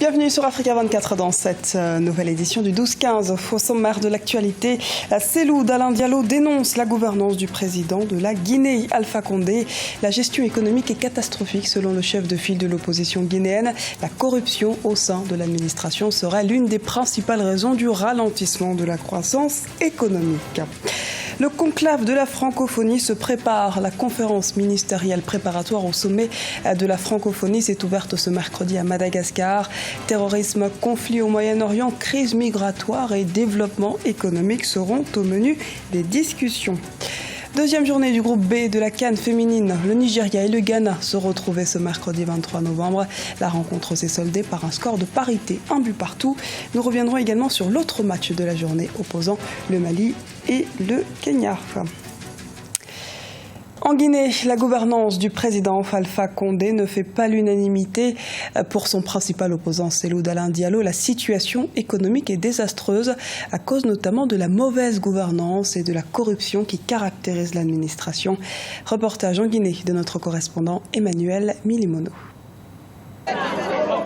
Bienvenue sur Africa 24 dans cette nouvelle édition du 12-15. Au sommaire de l'actualité, Cellou Dalein Diallo dénonce la gouvernance du président de la Guinée, Alpha Condé. La gestion économique est catastrophique selon le chef de file de l'opposition guinéenne. La corruption au sein de l'administration serait l'une des principales raisons du ralentissement de la croissance économique. Le conclave de la francophonie se prépare. La conférence ministérielle préparatoire au sommet de la francophonie s'est ouverte ce mercredi à Madagascar. Terrorisme, conflit au Moyen-Orient, crise migratoire et développement économique seront au menu des discussions. Deuxième journée du groupe B de la CAN féminine. Le Nigeria et le Ghana se retrouvaient ce mercredi 23 novembre. La rencontre s'est soldée par un score de parité, un but partout. Nous reviendrons également sur l'autre match de la journée opposant le Mali et le Kenya. En Guinée, la gouvernance du président Alpha Condé ne fait pas l'unanimité. Pour son principal opposant, Cellou Dalein Diallo, la situation économique est désastreuse à cause notamment de la mauvaise gouvernance et de la corruption qui caractérise l'administration. Reportage en Guinée de notre correspondant Emmanuel Milimono.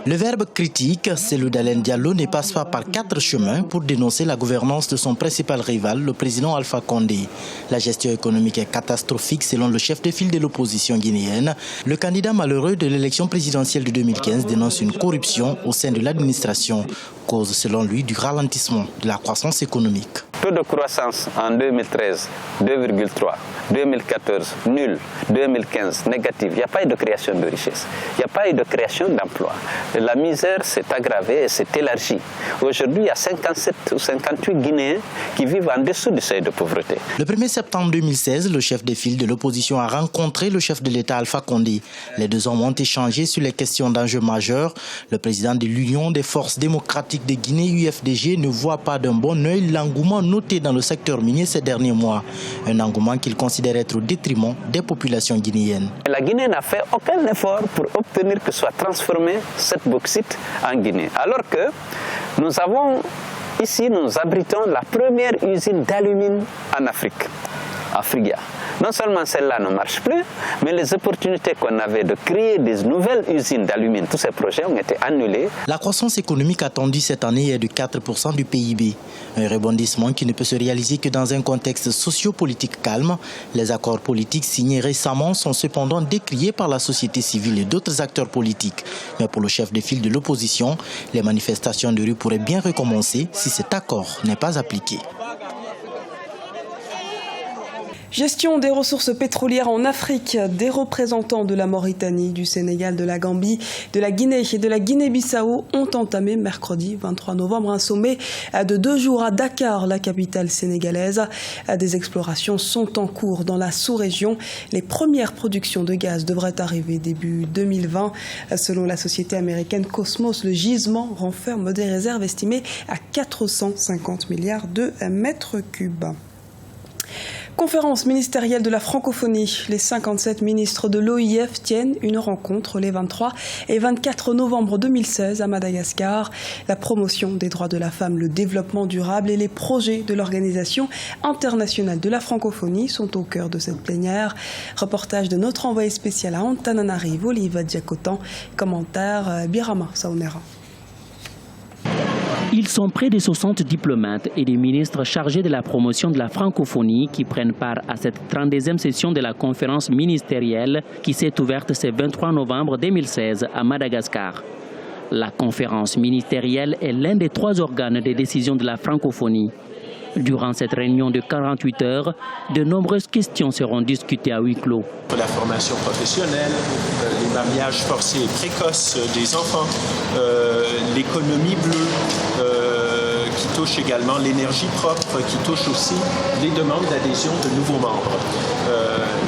Le verbe critique, Cellou Dalein Diallo ne passe pas par 4 chemins pour dénoncer la gouvernance de son principal rival, le président Alpha Condé. La gestion économique est catastrophique selon le chef de file de l'opposition guinéenne. Le candidat malheureux de l'élection présidentielle de 2015 dénonce une corruption au sein de l'administration, cause selon lui du ralentissement de la croissance économique. Taux de croissance en 2013, 2,3. 2014, nul. 2015, négatif. Il n'y a pas eu de création de richesse. Il n'y a pas eu de création d'emplois. La misère s'est aggravée et s'est élargie. Aujourd'hui, il y a 57 ou 58 Guinéens qui vivent en dessous du seuil de pauvreté. Le 1er septembre 2016, le chef de file de l'opposition a rencontré le chef de l'État Alpha Condé. Les deux hommes ont échangé sur les questions d'enjeux majeurs. Le président de l'Union des forces démocratiques de Guinée, UFDG, ne voit pas d'un bon œil l'engouement noté dans le secteur minier ces derniers mois. Un engouement qu'il considère être au détriment des populations guinéennes. La Guinée n'a fait aucun effort pour obtenir que soit transformée cette bauxite en Guinée. Alors que nous abritons la première usine d'alumine en Afrique, Afriga. Non seulement celle-là ne marche plus, mais les opportunités qu'on avait de créer des nouvelles usines d'alumine, tous ces projets ont été annulés. La croissance économique attendue cette année est de 4% du PIB. Un rebondissement qui ne peut se réaliser que dans un contexte socio-politique calme. Les accords politiques signés récemment sont cependant décriés par la société civile et d'autres acteurs politiques. Mais pour le chef de file de l'opposition, les manifestations de rue pourraient bien recommencer si cet accord n'est pas appliqué. Gestion des ressources pétrolières en Afrique. Des représentants de la Mauritanie, du Sénégal, de la Gambie, de la Guinée et de la Guinée-Bissau ont entamé mercredi 23 novembre un sommet de 2 jours à Dakar, la capitale sénégalaise. Des explorations sont en cours dans la sous-région. Les premières productions de gaz devraient arriver début 2020. Selon la société américaine Cosmos, le gisement renferme des réserves estimées à 450 milliards de mètres cubes. Conférence ministérielle de la francophonie. Les 57 ministres de l'OIF tiennent une rencontre les 23 et 24 novembre 2016 à Madagascar. La promotion des droits de la femme, le développement durable et les projets de l'Organisation internationale de la francophonie sont au cœur de cette plénière. Reportage de notre envoyé spécial à Antananarivo, Oliva Diakotan. Commentaire Birama Saonera. Ils sont près de 60 diplomates et des ministres chargés de la promotion de la francophonie qui prennent part à cette 32e session de la conférence ministérielle qui s'est ouverte ce 23 novembre 2016 à Madagascar. La conférence ministérielle est l'un des 3 organes de décision de la francophonie. Durant cette réunion de 48 heures, de nombreuses questions seront discutées à huis clos. La formation professionnelle, les mariages forcés et précoces des enfants, l'économie bleue, qui touche également l'énergie propre, qui touche aussi les demandes d'adhésion de nouveaux membres.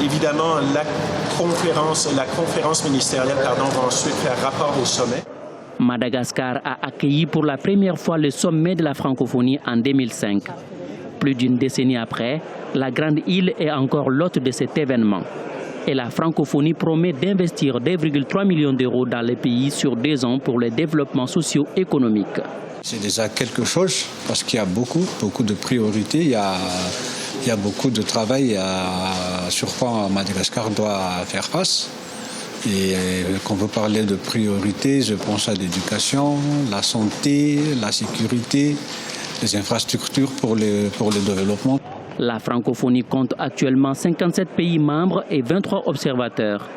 Évidemment, la conférence ministérielle va ensuite faire rapport au sommet. Madagascar a accueilli pour la première fois le sommet de la francophonie en 2005. Plus d'une décennie après, la Grande Île est encore l'hôte de cet événement. Et la francophonie promet d'investir 2,3 millions d'euros dans le pays sur 2 ans pour le développement socio-économique. C'est déjà quelque chose parce qu'il y a beaucoup de priorités, il y a beaucoup de travail sur quoi Madagascar doit faire face. Et quand on veut parler de priorité, je pense à l'éducation, la santé, la sécurité, les infrastructures pour le développement. La francophonie compte actuellement 57 pays membres et 23 observateurs.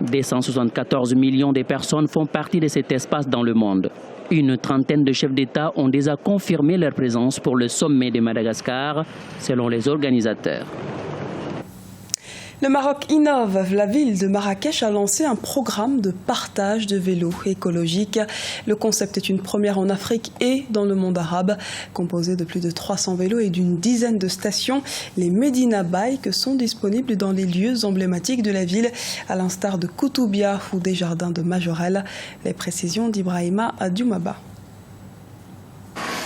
Des 174 millions de personnes font partie de cet espace dans le monde. Une trentaine de chefs d'État ont déjà confirmé leur présence pour le sommet de Madagascar, selon les organisateurs. Le Maroc innove. La ville de Marrakech a lancé un programme de partage de vélos écologiques. Le concept est une première en Afrique et dans le monde arabe. Composé de plus de 300 vélos et d'une dizaine de stations, les Medina Bike sont disponibles dans les lieux emblématiques de la ville, à l'instar de Koutoubia ou des jardins de Majorelle. Les précisions d'Ibrahima Adjoumaba.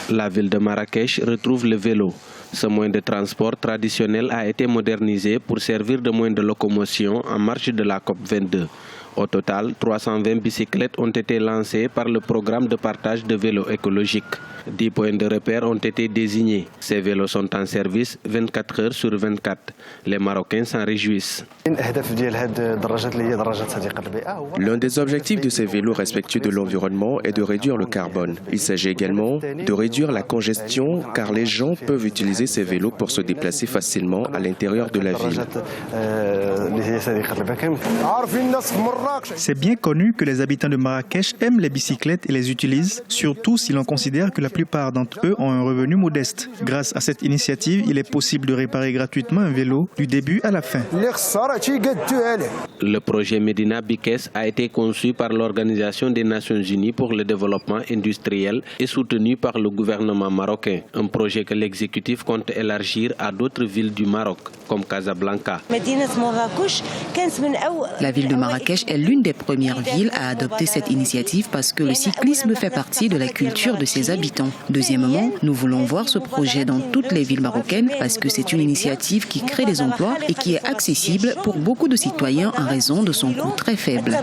La ville de Marrakech retrouve le vélo. Ce moyen de transport traditionnel a été modernisé pour servir de moyen de locomotion en marge de la COP22. Au total, 320 bicyclettes ont été lancées par le programme de partage de vélos écologiques. 10 points de repère ont été désignés. Ces vélos sont en service 24 heures sur 24. Les Marocains s'en réjouissent. L'un des objectifs de ces vélos respectueux de l'environnement est de réduire le carbone. Il s'agit également de réduire la congestion car les gens peuvent utiliser ces vélos pour se déplacer facilement à l'intérieur de la ville. C'est bien connu que les habitants de Marrakech aiment les bicyclettes et les utilisent, surtout si l'on considère que la plupart d'entre eux ont un revenu modeste. Grâce à cette initiative, il est possible de réparer gratuitement un vélo du début à la fin. Le projet Medina Bikes a été conçu par l'Organisation des Nations Unies pour le développement industriel et soutenu par le gouvernement marocain. Un projet que l'exécutif compte élargir à d'autres villes du Maroc, comme Casablanca. La ville de Marrakech est l'une des premières villes à adopter cette initiative parce que le cyclisme fait partie de la culture de ses habitants. Deuxièmement, nous voulons voir ce projet dans toutes les villes marocaines parce que c'est une initiative qui crée des emplois et qui est accessible pour beaucoup de citoyens en raison de son coût très faible.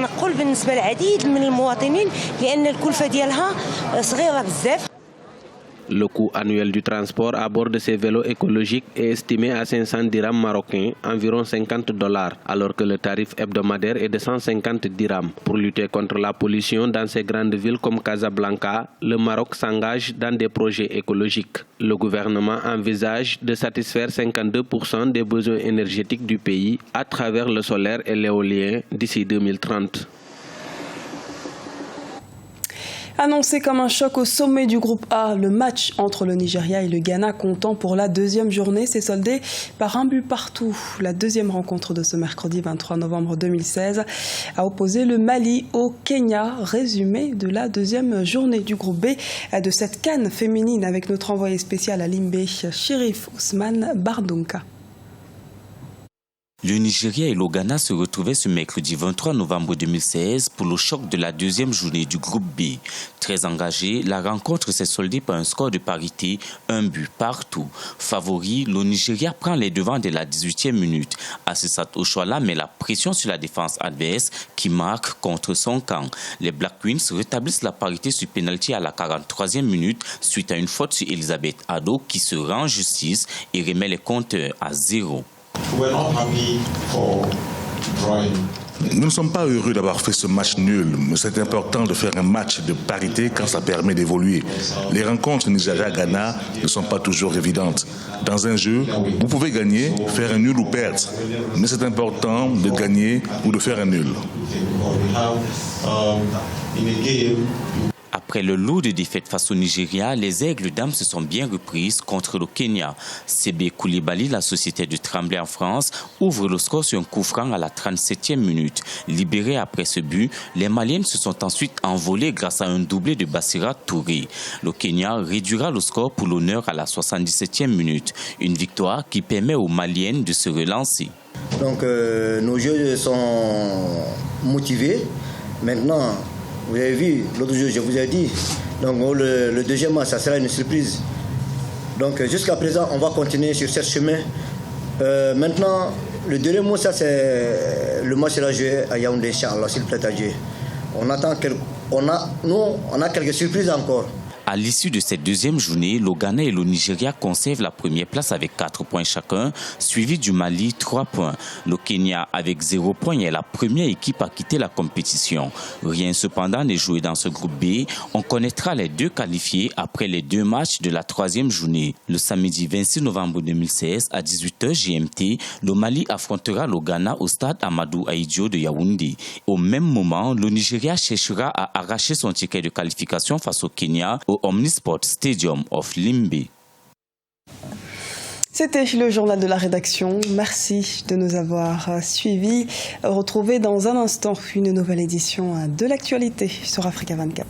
Le coût annuel du transport à bord de ces vélos écologiques est estimé à 500 dirhams marocains, environ $50, alors que le tarif hebdomadaire est de 150 dirhams. Pour lutter contre la pollution dans ces grandes villes comme Casablanca, le Maroc s'engage dans des projets écologiques. Le gouvernement envisage de satisfaire 52% des besoins énergétiques du pays à travers le solaire et l'éolien d'ici 2030. Annoncé comme un choc au sommet du groupe A, le match entre le Nigeria et le Ghana comptant pour la deuxième journée s'est soldé par un but partout. La deuxième rencontre de ce mercredi 23 novembre 2016 a opposé le Mali au Kenya. Résumé de la deuxième journée du groupe B de cette CAN féminine avec notre envoyé spécial à Limbé, Chérif Ousmane Bardonka. Le Nigeria et le Ghana se retrouvaient ce mercredi 23 novembre 2016 pour le choc de la deuxième journée du groupe B. Très engagée, la rencontre s'est soldée par un score de parité, un but partout. Favori, le Nigeria prend les devants dès la 18e minute. Assisat Oshoala met la pression sur la défense adverse qui marque contre son camp. Les Black Queens rétablissent la parité sur pénalty à la 43e minute suite à une faute sur Elisabeth Ado qui se rend justice et remet les compteurs à 0. Nous ne sommes pas heureux d'avoir fait ce match nul, mais c'est important de faire un match de parité quand ça permet d'évoluer. Les rencontres Nigeria-Ghana ne sont pas toujours évidentes. Dans un jeu, vous pouvez gagner, faire un nul ou perdre, mais c'est important de gagner ou de faire un nul. Après le lot de défaites face au Nigeria, les Aigles dames se sont bien reprises contre le Kenya. CB Koulibaly, la société de Tremblay en France, ouvre le score sur un coup franc à la 37e minute. Libérées après ce but, les Maliennes se sont ensuite envolées grâce à un doublé de Bassira Touré. Le Kenya réduira le score pour l'honneur à la 77e minute. Une victoire qui permet aux Maliennes de se relancer. Donc nos jeux sont motivés. Maintenant, vous avez vu, l'autre jour, je vous ai dit, donc le deuxième match, ça sera une surprise. Donc jusqu'à présent, on va continuer sur ce chemin. Maintenant, le dernier mot, ça c'est le match sera joué à Yaoundé, Inch'Allah, s'il plaît à Dieu. On a quelques surprises encore. À l'issue de cette deuxième journée, le Ghana et le Nigeria conservent la première place avec 4 points chacun, suivi du Mali 3 points. Le Kenya avec 0 points est la première équipe à quitter la compétition. Rien cependant n'est joué dans ce groupe B. On connaîtra les 2 qualifiés après les 2 matchs de la 3e journée. Le samedi 26 novembre 2016 à 18h GMT, le Mali affrontera le Ghana au stade Amadou Ahidjo de Yaoundé. Au même moment, le Nigeria cherchera à arracher son ticket de qualification face au Kenya au Omnisport Stadium of Limbe. C'était le journal de la rédaction. Merci de nous avoir suivis. Retrouvez dans un instant une nouvelle édition de l'actualité sur Africa 24.